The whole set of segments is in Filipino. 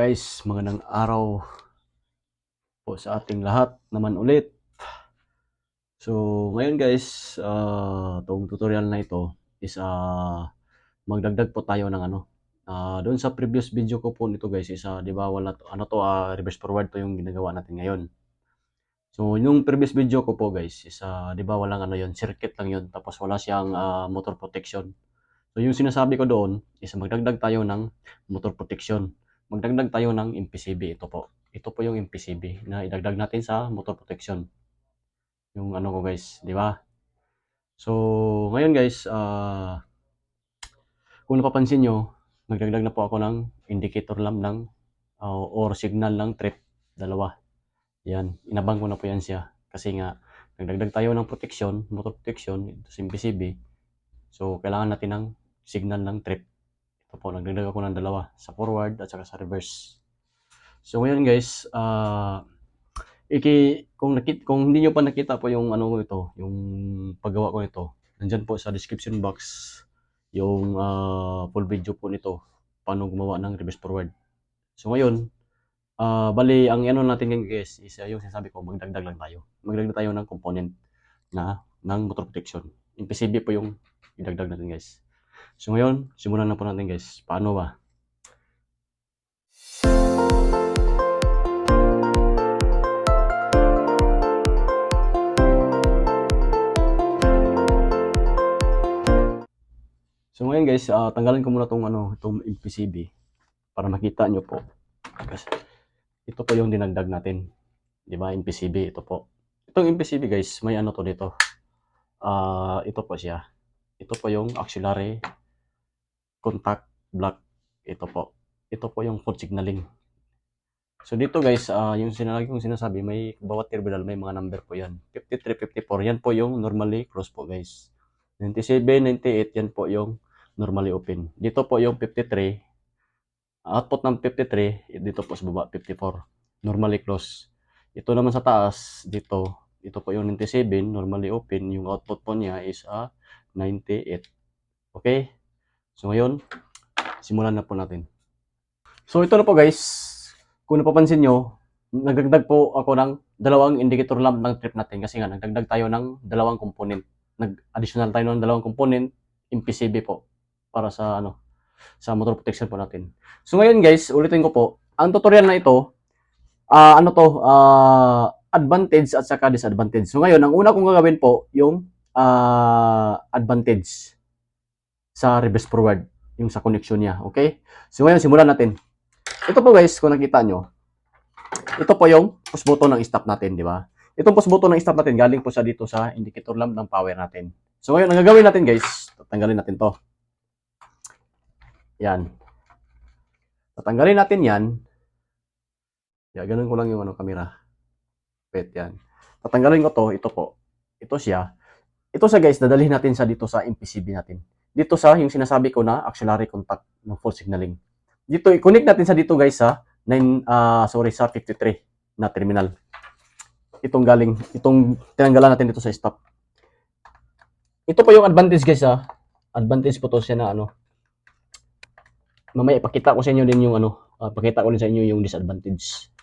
Guys, magandang araw po sa ating lahat naman ulit. So, ngayon guys, itong tutorial na ito is magdagdag po tayo ng doon sa previous video ko po nito guys is di ba wala reverse forward to yung ginagawa natin ngayon. So, yung previous video ko po guys is di ba walang yun, circuit lang yun tapos wala siyang motor protection. So, yung sinasabi ko doon is magdagdag tayo ng motor protection. Magdagdag tayo ng MPCB. Ito po. Ito po yung MPCB na idagdag natin sa motor protection. Yung ko guys, di ba? So, ngayon guys, kung napapansin nyo, nagdagdag na po ako ng indicator lamp ng or signal ng trip. Dalawa. Yan. Inabang ko na po yan siya. Kasi nga, nagdagdag tayo ng protection, motor protection, ito sa MPCB. So, kailangan natin ng signal ng trip. Ito po, nagdagdag ako ng dalawa, sa forward at saka sa reverse. So, ngayon guys, kung hindi nyo pa nakita po yung ito, yung paggawa ko nito, nandyan po sa description box yung full video po nito, paano gumawa ng reverse forward. So, ngayon, bali, ang natin ngayon guys, is yung sinasabi ko, magdagdag lang tayo. Magdagdag tayo ng component ng motor protection. Yung PCB po yung idagdag natin guys. So ngayon, simulan na po natin guys. Paano ba? So ngayon guys, tanggalin ko muna itong MPCB para makita nyo po. Kasi ito po yung dinagdag natin. Di ba? MPCB, ito po. Itong MPCB guys, may to dito. Ito po siya. Ito po yung auxiliary contact block. Ito po. Ito po yung fault signaling. So dito guys, yung sinasabi, may bawat terminal may mga number po yan. 53, 54, yan po yung normally close po guys. 97, 98, yan po yung normally open. Dito po yung 53, output ng 53, dito po sa baba 54, normally close. Ito naman sa taas, dito, ito po yung 97, normally open, yung output po niya is 98. Okay? So ngayon, simulan na po natin. So ito na po guys, kung napapansin nyo, nagdagdag po ako ng dalawang indicator lamp ng trip natin kasi nga nagdagdag tayo ng dalawang component. Nag-additional tayo ng dalawang component, MPCB po, para sa sa motor protection po natin. So ngayon guys, ulitin ko po, ang tutorial na ito, advantage at saka disadvantage. So ngayon, ang una kong gagawin po, yung advantage sa reverse forward, yung sa connection niya, okay? So ngayon, simulan natin. Ito po guys, kung nakita nyo, ito po yung push button ng stop natin, di ba? Itong push button ng stop natin, galing po sa dito sa indicator lamp ng power natin. So ngayon, ang gagawin natin guys, tatanggalin natin to. Yan. Tatanggalin natin yan. Yeah, ganun ko lang yung camera. Wait, yan. Tatanggalin ko to, ito po. Ito siya. Ito sa guys, dadalhin natin sa dito sa MPCB natin. Dito sa yung sinasabi ko na auxiliary contact ng fault signaling. Dito, i-connect natin sa dito guys sa 53 na terminal. Itong tinanggalan natin dito sa stop. Ito po yung advantage guys Advantage po to siya na mamaya ipakita ko sa inyo din yung pakita ko din sa inyo yung disadvantage.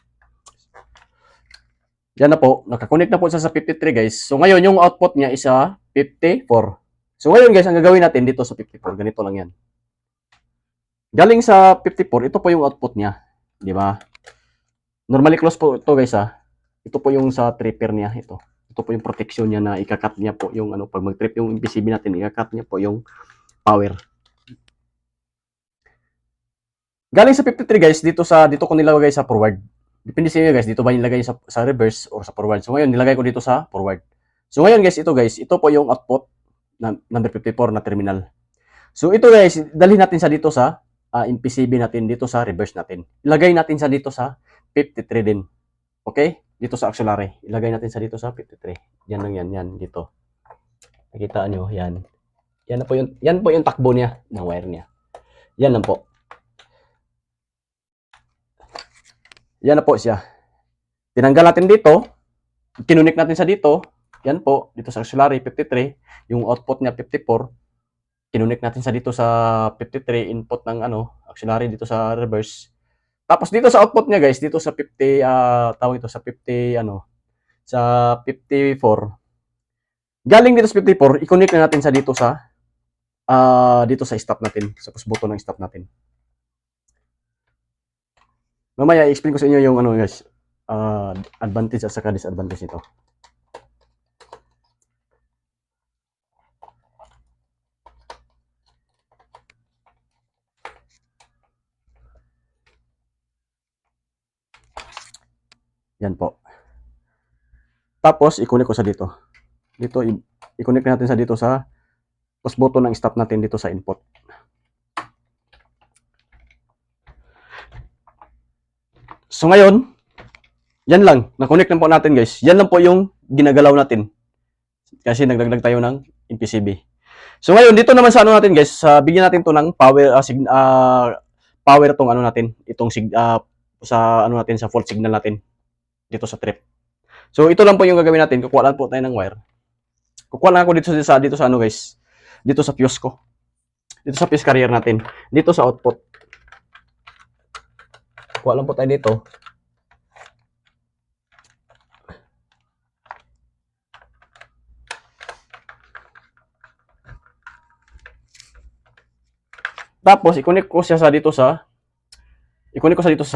Yan na po, nakakonect na po siya sa 53 guys. So ngayon yung output niya is 54. So ngayon guys, ang gagawin natin dito sa 54, ganito lang yan. Galing sa 54, ito po yung output niya, di ba? Normally close po ito guys Ito po yung sa tripper niya, ito. Ito po yung protection niya na ikakat niya po yung pag mag-trip yung MPCB natin, ikakat niya po yung power. Galing sa 53 guys, dito ko nilagay sa forward. Depende sa inyo guys, dito ba nilagay sa reverse or sa forward. So ngayon, nilagay ko dito sa forward. So ngayon guys, ito po yung output na number 54 na terminal. So ito guys, dalhin natin sa dito sa MPCB natin, dito sa reverse natin. Ilagay natin sa dito sa 53 din. Okay? Dito sa auxiliary. Ilagay natin sa dito sa 53. Yan lang yan dito. Nakita nyo, yan. Yan po yung takbo niya, ng wire niya. Yan lang po. Yan na po siya. Tinanggal natin dito. Kinunik natin sa dito. Yan po. Dito sa auxiliary 53. Yung output niya 54. Kinunik natin sa dito sa 53. Input ng auxiliary dito sa reverse. Tapos dito sa output niya guys, dito sa 50, tawag ito sa 50, sa 54. Galing dito sa 54, i-connect na natin sa dito sa stop natin, sa push button ng stop natin. Mamaya i-explain ko sa inyo yung guys, advantage at saka disadvantage nito. Yan po. Tapos i-connect ko sa dito. Dito i-connect natin sa dito sa push button ng stop natin dito sa input. So ngayon, yan lang. Na-connect lang po natin guys. Yan lang po yung ginagalaw natin. Kasi nagdagdag tayo ng MPCB. So ngayon, dito naman sa natin guys, bigyan natin to ng power, power tong natin, itong sa natin, sa fault signal natin dito sa trip. So ito lang po yung gagawin natin. Kukuha lang po tayo ng wire. Kukuha lang ako dito sa guys. Dito sa fuse ko. Dito sa fuse carrier natin. Dito sa output. Kuha lang po tayo dito. Tapos i-connect ko siya dito sa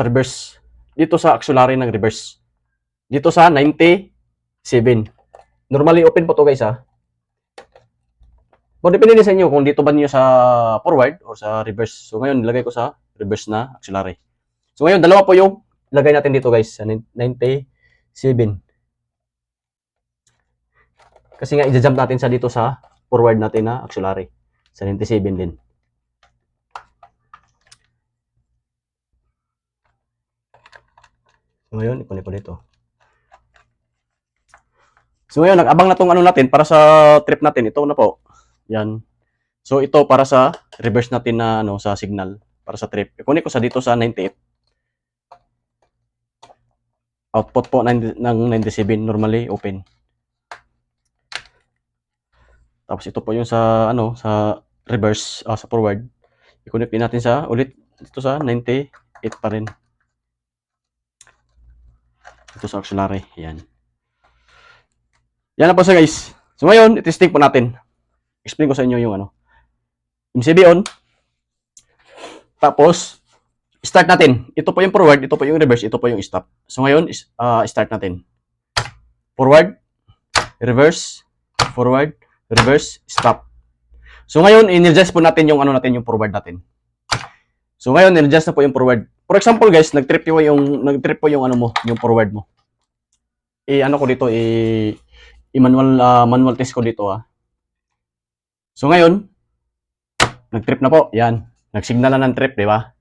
reverse. Dito sa auxiliary ng reverse. Dito sa 97. Normally open po to guys Pero depende din sa inyo kung dito ba niyo sa forward or sa reverse. So ngayon nilagay ko sa reverse na auxiliary. So ngayon dalawa po yung lagay natin dito guys sa 97. Kasi nga i-jump natin sa dito sa forward natin na auxiliary sa 97 din. So ngayon ipon ko dito. So ngayon nag-abang na tong natin para sa trip natin. Ito na po. Yan. So ito para sa reverse natin na sa signal para sa trip. I-connect ko sa dito sa 98. Output po ng 97 normally open. Tapos ito po yung sa sa reverse sa forward. I-connect din natin sa ulit dito sa 98 pa rin. Ito sa auxiliary. Yan. Yan na po siya guys. So ngayon, i-testing po natin. Explain ko sa inyo yung MCB on. Tapos, start natin. Ito po yung forward, ito po yung reverse, ito po yung stop. So ngayon, start natin. Forward, reverse, forward, reverse, stop. So ngayon, in-adjust po natin yung yung forward natin. So ngayon, in-adjust na po yung forward. For example guys, nag-trip po yung yung forward mo. Ko dito, manual test ko dito So ngayon, nag-trip na po. Yan. Nag-signal na ng trip, di ba?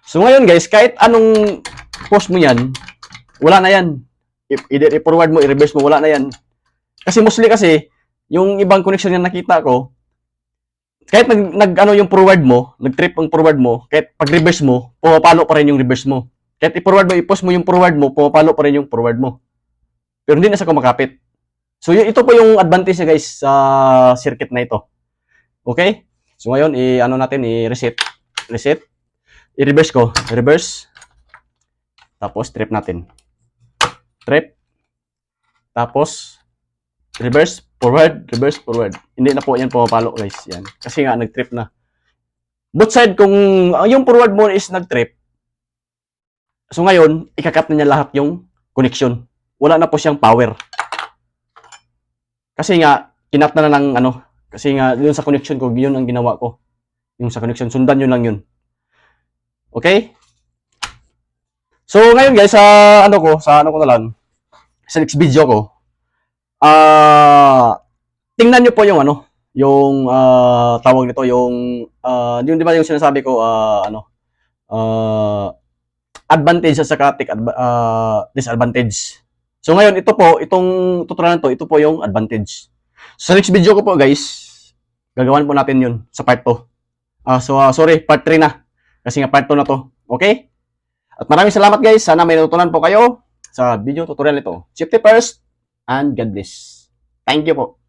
So ngayon guys, kahit anong post mo yan, wala na yan. Either i-forward mo, i-reverse mo, wala na yan. Kasi mostly yung ibang connection na nakita ko, kahit yung forward mo, nag-trip ang forward mo, kahit pag-reverse mo, pumapalo pa rin yung reverse mo. Kahit i-forward mo, i-post mo yung forward mo, pumapalo pa rin yung forward mo. Pero hindi na siya kumakapit. So ito po yung advantage niya guys sa circuit na ito. Okay? So ngayon natin i-reset. Reset. I-reverse ko. Reverse. Tapos trip natin. Trip. Tapos reverse, forward, reverse, forward. Hindi na po yan pumapalo guys. Yan. Kasi nga nag-trip na. Both side kung yung forward mo is nag-trip. So ngayon, ikakat na niya lahat yung connection. Wala na po siyang power. Kasi nga, kinap na ng kasi nga, yun sa connection ko, yun ang ginawa ko. Yung sa connection, sundan yun lang yun. Okay? So, ngayon guys, sa ko na lang, sa next video ko, tingnan nyo po yung yung tawag nito, yung di ba yung sinasabi ko, advantage at saka disadvantage. So ngayon, itong tutorial na to, ito po yung advantage. So, sa next video ko po guys, gagawan po natin yun sa part 2. Sorry, part 3 na. Kasi nga part 2 na to. Okay? At maraming salamat guys. Sana may natutunan po kayo sa video tutorial nito. Safety first and God bless. Thank you po.